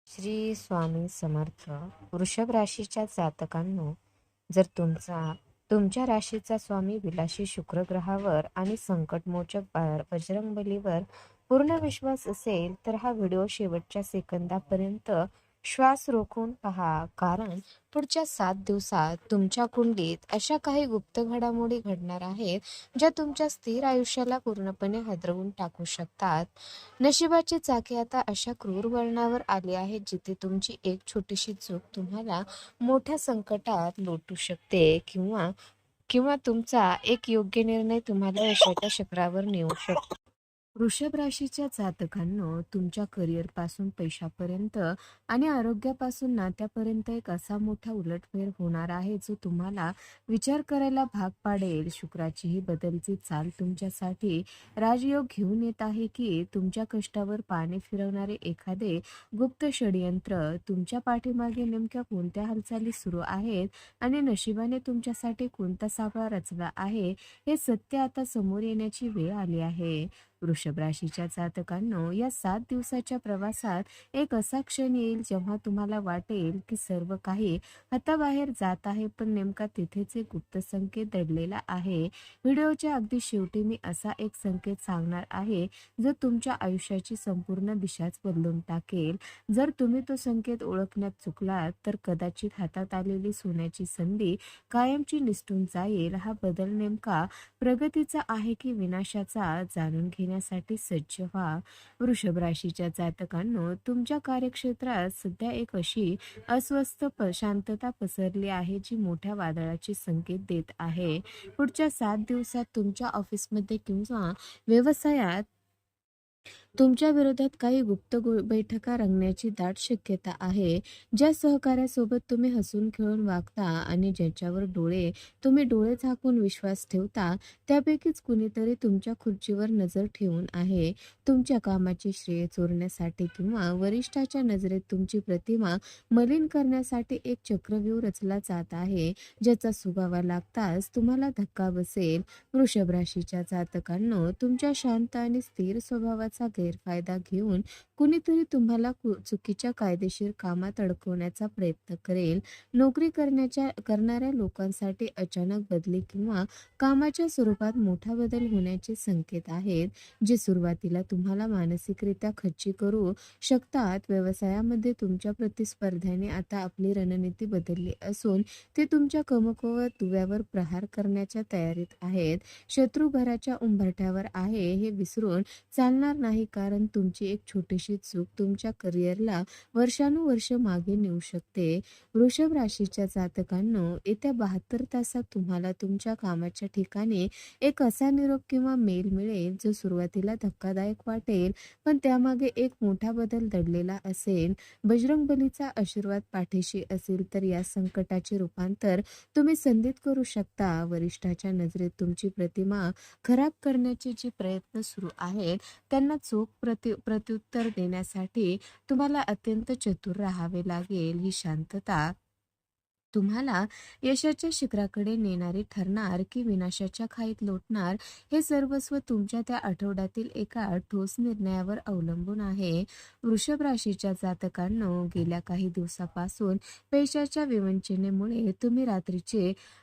श्री स्वामी समर्थ. वृषभ राशीच्या जातकांनो, जर तुमच्या राशीचा स्वामी विलासी शुक्र ग्रहावर आणि संकटमोचक बजरंगबलीवर पूर्ण विश्वास असेल तर हा व्हिडिओ शेवटच्या सेकंदापर्यंत श्वास रोखून पहा, कारण पुढच्या 7 दिवसात तुमच्या कुंडलीत अशा काही गुप्त घडामोडी घडणार आहेत ज्या तुमच्या स्थिर आयुष्याला पूर्णपणे हादरवून टाकू शकतात. नशिबाची चाके आता अशा क्रूर वळणावर आली आहेत जिथे तुमची एक छोटीशी चूक तुम्हाला मोठ्या संकटात लोटू शकते, किंवा किंवा तुमचा एक योग्य निर्णय तुम्हाला यशाच्या शिखरावर नेऊ शकतो. वृषभ राशीच्या जातकांनो, तुमच्या करिअर पासून पैशापर्यंत आणि आरोग्यापासून नात्यापर्यंत एक असा मोठा उलटफेर होणार आहे जो तुम्हाला विचार करायला भाग पाडेल. शुक्राची ही बदलती चाल तुमच्यासाठी राजयोग घेऊन येत आहे की तुमच्या कष्टावर पाणी फिरवणारे एखादे गुप्त षडयंत्र तुमच्या पाठीमागे नेमक्या कोणत्या हालचाली सुरू आहेत आणि नशिबाने तुमच्यासाठी कोणता सापळा रचला आहे हे सत्य आता समोर येण्याची वेळ आली आहे. वृषभ राशीच्या जातकांनो, या 7 दिवसाच्या प्रवासात एक असा क्षण येईल जेव्हा तुम्हाला वाटेल की सर्व काही हाताबाहेर जात आहे, पण नेमका तिथेच एक गुप्त संकेत दडलेला आहे. व्हिडिओच्या अगदी शेवटी मी असा एक संकेत सांगणार आहे जो तुमच्या आयुष्याची संपूर्ण दिशाच बदलून टाकेल. जर तुम्ही तो संकेत ओळखण्यात चुकलात तर कदाचित हातात आलेली सोन्याची संधी कायमची निसटून जाईल. हा बदल नेमका प्रगतीचा आहे की विनाशाचा, जाणून घेण्यासाठी सज्ज व्हा. वृषभ राशीच्या जातकांनो, तुमच्या कार्यक्षेत्रात सध्या एक अशी शांतता पसरली आहे जी मोठ्या वादळाचे संकेत देत आहे. पुढच्या 7 दिवसात तुमच्या ऑफिसमध्ये किंवा व्यवसायात तुमच्या विरोधात काही गुप्त बैठका रंगण्याची दाट शक्यता आहे. ज्या सहकाऱ्यासोबत तुम्ही हसून खेळून वागता आणि ज्याच्यावर तुम्ही डोळे झाकून विश्वास ठेवता, त्यापैकीच कुणीतरी तुमच्या खुर्चीवर नजर ठेवून आहे. तुमच्या कामाचे श्रेय चोरण्यासाठी किंवा वरिष्ठाच्या नजरेत तुमची प्रतिमा मलिन करण्यासाठी एक चक्रव्यूह रचला जात आहे, ज्याचा सुगावा लागताच तुम्हाला धक्का बसेल. वृषभ राशीच्या जातकांनो, तुमच्या शांत आणि स्थिर स्वभावाचा गैरफायदा घेऊन कुणीतरी तुम्हाला चुकीच्या कायदेशीर कामात अडकवण्याचा प्रयत्न करेल. नोकरी करणाऱ्या लोकांसाठी अचानक बदली किंवा कामाच्या स्वरूपात मोठा बदल होण्याचे संकेत आहेत, जे सुरुवातीला तुम्हाला मानसिकरित्या खच्ची करू शकतात. व्यवसायामध्ये तुमच्या प्रतिस्पर्ध्याने आता आपली रणनीती बदलली असून ते तुमच्या कमकुवत दुव्यावर प्रहार करण्याच्या तयारीत आहेत. शत्रू घराच्या उंबरठ्यावर आहे हे विसरून चालणार नाही, कारण तुमची एक छोटीशी चूक तुमच्या करिअरला वर्षानुवर्ष मागे नेऊ शकते. वृषभ राशीच्या जातकांनो, येत्या 72 तासात तुम्हाला तुमच्या कामाच्या ठिकाणी एक असा निरोप किंवा मेल मिळेल जो सुरुवातीला धक्कादायक वाटेल, पण त्यामागे एक मोठा बदल दडलेला असेल. बजरंगबलीचा आशीर्वाद पाठीशी असेल तर या संकटाचे रूपांतर तुम्ही संधीत करू शकता. वरिष्ठाच्या नजरेत तुमची प्रतिमा खराब करण्याचे जे प्रयत्न सुरू आहेत त्यांना चोख प्रत्युत्तर देण्यासाठी तुम्हाला अत्यंत चतुर राहावे लागेल. ही शांतता तुम्हाला यशाच्या शिखराकडे नेणारी ठरणार की विनाशाच्या खाईत लोटणार, हे सर्वस्व तुमच्या त्या आठवड्यातील एका ठोस निर्णयावर अवलंबून आहे. वृषभ राशीच्या जातकांनो, गेल्या काही दिवसापासून पैशाच्या विवंचनेमुळे तुम्ही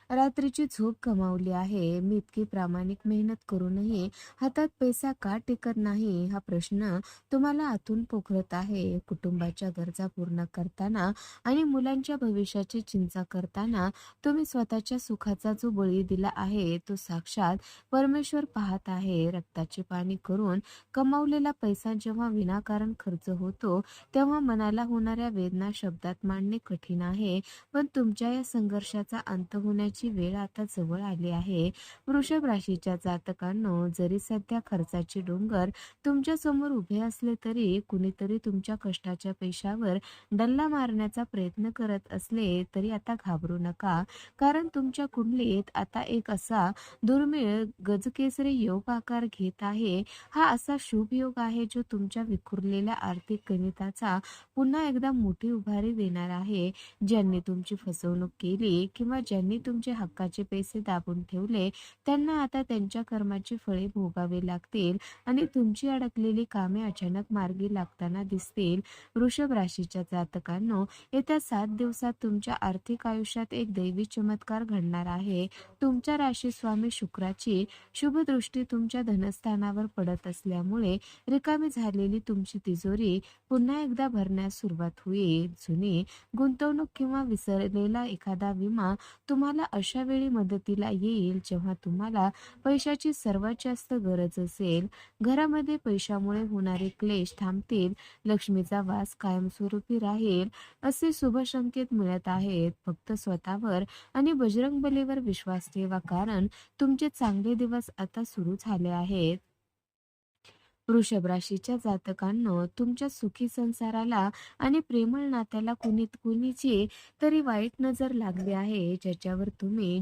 रात्रीची झोप गमावली आहे. मी इतकी प्रामाणिक मेहनत करूनही हातात पैसा का टिकत नाही हा प्रश्न तुम्हाला आतून पोखरत आहे. कुटुंबाच्या गरजा पूर्ण करताना आणि मुलांच्या भविष्याची चिंता करताना तुम्ही स्वतःच्या सुखाचा जो बळी दिला आहे तो साक्षात परमेश्वर पाहत आहे. रक्ताचे पाणी करून कमावलेला पैसा जेव्हा विनाकारण खर्च होतो तेव्हा मनाला होणाऱ्या वेदना शब्दात मांडणे कठीण आहे, पण तुमच्या या संघर्षाचा अंत होण्याची वेळ आता जवळ आली आहे. वृषभ राशीच्या जातकांनो, जरी सध्या खर्चाचे डोंगर तुमच्या समोर उभे असले तरी कुणीतरी तुमच्या कष्टाच्या पैशावर डल्ला मारण्याचा प्रयत्न करत असले तरी आता घाबरू नका, कारण तुमच्या कुंडलीत आता एक असा दुर्मिळ गजकेसरी योग आकार घेत आहे. हा असा शुभ योग आहे जो तुमच्या विखुरलेल्या आर्थिक गणिताचा पुन्हा एकदा मोठी उभारी देणार आहे. ज्यांनी तुमची फसवणूक केली किंवा ज्यांनी तुमच्या तुमचे हक्काचे पैसे दाबून ठेवले त्यांना आता त्यांच्या कर्माची फळे भोगावी लागतील आणि तुमची अडकलेली कामे अचानक मार्गी लागताना दिसतील. वृषभ राशीच्या जातकांनो, येत्या 7 दिवसात तुमच्या आर्थिक आयुष्यात एक दैवी चमत्कार घडणार आहे. तुमच्या राशी स्वामी शुक्राची शुभ दृष्टी तुमच्या धनस्थानावर पडत असल्यामुळे रिकामी झालेली तुमची तिजोरी पुन्हा एकदा भरण्यास सुरुवात होईल. जुनी गुंतवणूक किंवा विसरलेला एखादा विमा तुम्हाला अशा वेळी मदतीला येईल जेव्हा तुम्हाला पैशाची सर्वात जास्त गरज असेल. घरामध्ये पैशामुळे होणारे क्लेश थांबतील, लक्ष्मीचा वास कायमस्वरूपी राहील असे शुभ संकेत मिळत आहेत. फक्त स्वतःवर आणि बजरंगबलीवर विश्वास ठेवा, कारण तुमचे चांगले दिवस आता सुरू झाले आहेत. वृषभ राशीच्या जातकांनो, तुमच्या सुखी संसाराला आणि प्रेमळ नात्याला कुणीची तरी वाईट नजर लागली आहे. ज्याच्यावर तुम्ही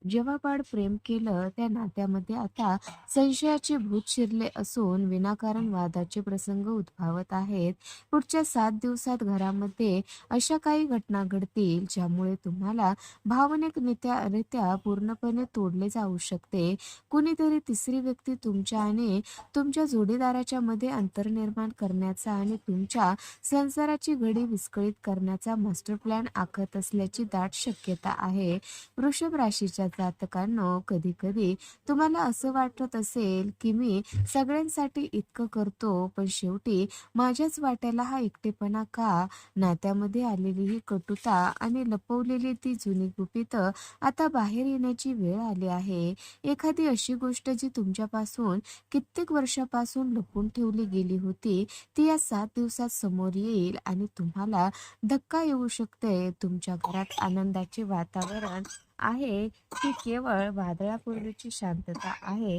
जेव्हापाड प्रेम केलं त्या नात्यामध्ये आता संशयाचे भूत शिरले असून विनाकारण वादाचे प्रसंग उद्भवत आहेत. पुढच्या 7 दिवसात घरामध्ये अशा काही घटना घडतील ज्यामुळे तुम्हाला भावनिकरित्या पूर्णपणे तोडले जाऊ शकते. कुणीतरी तिसरी व्यक्ती तुमच्या आणि तुमच्या जोडीदाराच्या मध्ये अंतर निर्माण करण्याचा आणि तुमच्या संसाराची घडी विस्कळीत करण्याचा मास्टर प्लॅन आखत असल्याची दाट शक्यता आहे. वृषभ राशीच्या जातकांनो, कधी कधी तुम्हाला असं वाटत असेल की मी सगळ्यांसाठी इतकं करतो पण शेवटी माझ्याच वाट्याला हा एकटेपणा का. नात्यामध्ये आलेली ही कटुता आणि लपवलेली ती जुनी गुपित आता बाहेर येण्याची वेळ आली आहे. एखादी अशी गोष्ट जी तुमच्यापासून कित्येक वर्षापासून लपून ठेवली गेली होती ती या 7 दिवसात समोर येईल आणि तुम्हाला धक्का येऊ शकते. तुमच्या घरात आनंदाचे वातावरण आहे की केवळ वादळापूर्वीची शांतता आहे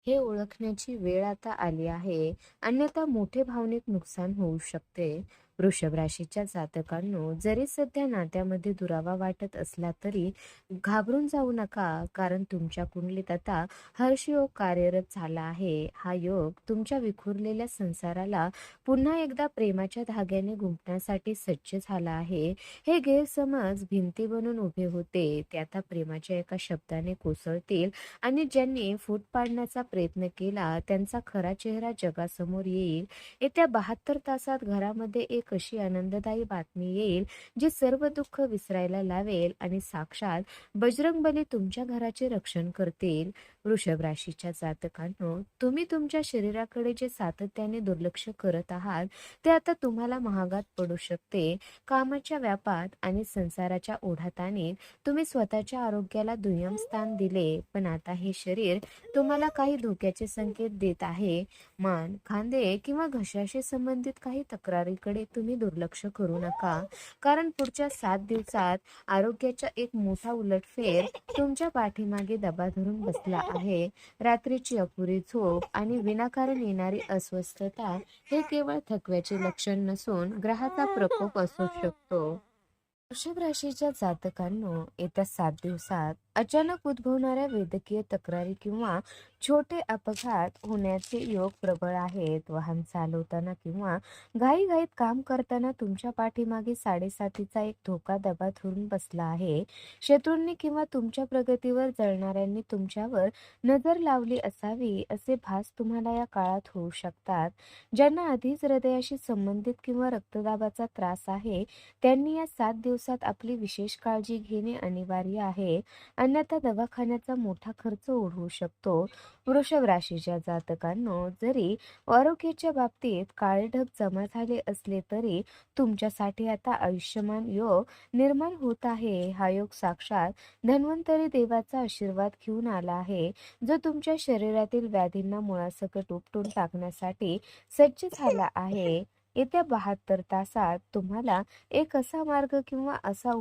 हे ओळखण्याची वेळ आता आली आहे, अन्यथा मोठे भावनिक नुकसान होऊ शकते. वृषभ राशीच्या जातकांनो, जरी सध्या नात्यामध्ये दुरावा वाटत असला तरी घाबरून जाऊ नका, कारण तुमच्या कुंडलीत आता हर्षयोग कार्यरत झाला आहे. हा योग तुमच्या विखुरलेल्या संसाराला पुन्हा एकदा प्रेमाच्या धाग्याने गुंफण्यासाठी सज्ज झाला आहे. हे गैरसमज भिंती बनून उभे होते ते आता प्रेमाच्या एका शब्दाने कोसळतील आणि ज्यांनी फूट पाडण्याचा प्रयत्न केला त्यांचा खरा चेहरा जगासमोर येईल. येत्या 72 तासात घरामध्ये एक अशी आनंददायी बातमी येईल जी सर्व दुःख विसरायला लावेल आणि साक्षात बजरंगबली तुमच्या घराचे रक्षण करतील. वृषभ राशीच्या जातकांनो, तुम्ही तुमच्या शरीराकडे जे सातत्याने दुर्लक्ष करत आहात ते आता तुम्हाला महागात पडू शकते. कामाच्या व्यापात आणि संसाराच्या ओढाताणीत तुम्ही स्वतःच्या आरोग्याला दुय्यम स्थान दिले, पण आता हे शरीर तुम्हाला काही धोक्याचे संकेत देत आहे. मान, खांदे किंवा घशाशी संबंधित काही तक्रारीकडे तुम्ही दुर्लक्ष करू नका, कारण पुढच्या 7 दिवसात आरोग्याचा एक मोठा उलटफेर तुमच्या पाठीमागे दबा धरून बसला आहे. रात्रीची अपुरी झोप आणि विनाकारण येणारी अस्वस्थता हे केवळ थकव्याचे लक्षण नसून ग्रहाचा प्रकोप असू शकतो. वृषभ राशीच्या जातकांनो, येत्या 7 दिवसात अचानक उद्भवणाऱ्या वैद्यकीय तक्रारी किंवा छोटे अपघात होण्याचे योग प्रबळ आहेत. वाहन चालवताना किंवा घाईघाईत काम करताना तुमच्या पाठीमागे साडेसातीचा एक धोका दबा धरून बसला आहे. शत्रूंनी किंवा तुमच्या प्रगतीवर जळणाऱ्यांनी तुमच्यावर नजर लावली असावी असे भास तुम्हाला या काळात होऊ शकतात. ज्यांना आधीच हृदयाशी संबंधित किंवा रक्तदाबाचा त्रास आहे त्यांनी या 7 दिवसात आपली विशेष काळजी घेणे अनिवार्य आहे, अन्यथा दवाखान्याचा मोठा खर्च ओढवू शकतो. वृषभ राशीच्या जातकांनो, जरी आरोग्याच्या बाबतीत काळे ढग जमा झाले असले तरी तुमच्यासाठी आता आयुष्यमान योग निर्माण होत आहे. हा योग साक्षात धन्वंतरी देवाचा आशीर्वाद घेऊन आला आहे, जो तुमच्या शरीरातील व्याधींना मुळासकट उपटून टाकण्यासाठी सज्ज झाला आहे. येत्या 72 तासात तुम्हाला एक असा मार्ग किंवा असा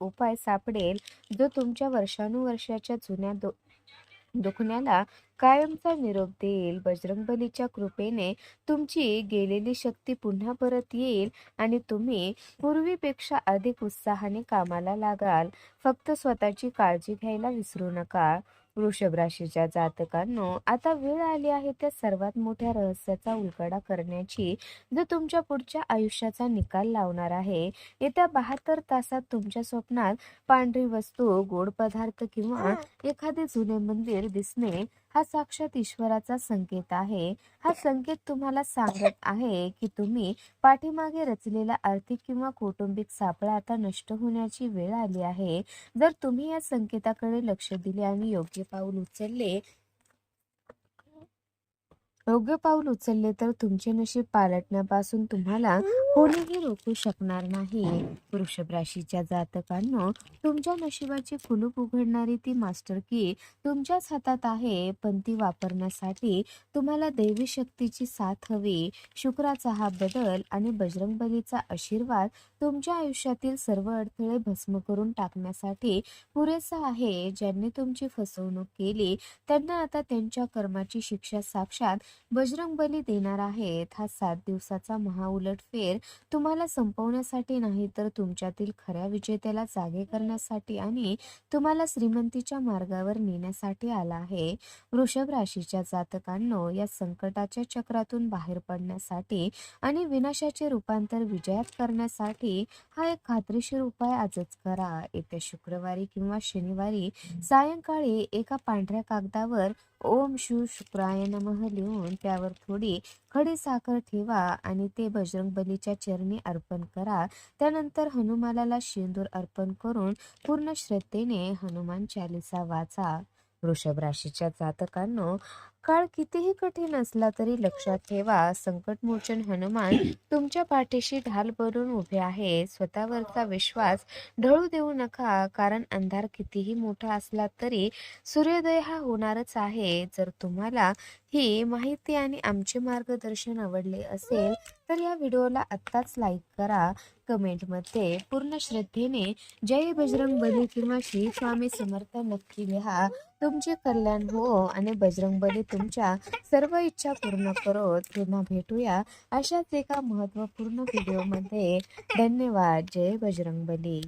उपाय सापडेल जो तुमच्या वर्षानुवर्षाच्या जुन्या दुखण्याला कायमचा निरोप देईल. बजरंगबलीच्या कृपेने तुमची गेलेली शक्ती पुन्हा परत येईल आणि तुम्ही पूर्वीपेक्षा अधिक उत्साहाने कामाला लागाल. फक्त स्वतःची काळजी घ्यायला विसरू नका. वृषभ राशीच्या जातकांनो, आता वेळ आली आहे त्या सर्वात मोठ्या रहस्याचा उलगडा करण्याची, जो तुमच्या पुढच्या आयुष्याचा निकाल लावणार आहे. येत्या 72 तासात तुमच्या स्वप्नात पांढरी वस्तू, गोड पदार्थ किंवा एखादे जुने मंदिर दिसणे हा साक्षात ईश्वराचा संकेत आहे. हा संकेत तुम्हाला सांगत आहे की तुम्ही पाठीमागे रचलेला आर्थिक किंवा कौटुंबिक सापळा आता नष्ट होण्याची वेळ आली आहे. जर तुम्ही या संकेताकडे लक्ष दिले आणि योग्य पाऊल उचलले तर तुमचे नशीब पालटण्यापासून तुम्हाला कोणीही रोखू शकणार नाही. वृषभ राशीच्या जातकांनो, तुमच्या नशिबाची कुलूप उघडणारी ती मास्टर की तुमच्याच हातात आहे, पण ती वापरण्यासाठी तुम्हाला दैवी शक्तीची साथ हवी. शुक्राचा हा बदल आणि बजरंगबलीचा आशीर्वाद तुमच्या आयुष्यातील सर्व अडथळे भस्म करून टाकण्यासाठी पुरेसा आहे. ज्यांनी तुमची फसवणूक केली त्यांना आता त्यांच्या कर्माची शिक्षा साक्षात बजरंगबली देणार आहेत. हा 7 दिवसाचा महाउलट फेर तुम्हाला संपवण्यासाठी नाही, तर तुमच्यातील खऱ्या विजेत्याला जागे करण्यासाठी आणि तुम्हाला श्रीमंतीच्या मार्गावर नेण्यासाठी आला आहे. वृषभ राशीच्या जातकांनो, या संकटाच्या चक्रातून बाहेर पडण्यासाठी आणि विनाशाचे रूपांतर विजयात करण्यासाठी हा एक खात्रीशीर उपाय आजच करा. येत्या शुक्रवारी किंवा शनिवारी सायंकाळी एका पांढऱ्या कागदावर ओम शिव शुक्राय नमः लिहून त्यावर थोडी खडी साखर ठेवा आणि ते बजरंगबलीच्या चरणी अर्पण करा. त्यानंतर हनुमानाला शेंदूर अर्पण करून पूर्ण श्रद्धेने हनुमान चालीसा वाचा. वृषभ राशीच्या जातकांनो, काळ कितीही कठीण असला तरी लक्षात ठेवा, संकटमोचन हनुमान तुमच्या पाठीशी ढाल बनून उभे आहे. स्वतःवरचा विश्वास ढळू देऊ नका, कारण अंधार कितीही मोठा असला तरी सूर्योदय हा होणारच आहे. जर तुम्हाला ही माहिती आणि आमचे मार्गदर्शन आवडले असेल तर या व्हिडिओला आत्ताच लाईक करा. कमेंटमध्ये पूर्ण श्रद्धेने जय बजरंगबली किंवा श्री स्वामी समर्थ नक्की लिहा. तुमचे कल्याण हो आणि बजरंगबली तुमच्या सर्व इच्छा पूर्ण करोत. पुन्हा भेटूया अशाच एका महत्त्वपूर्ण व्हिडिओमध्ये. धन्यवाद. जय बजरंगबली.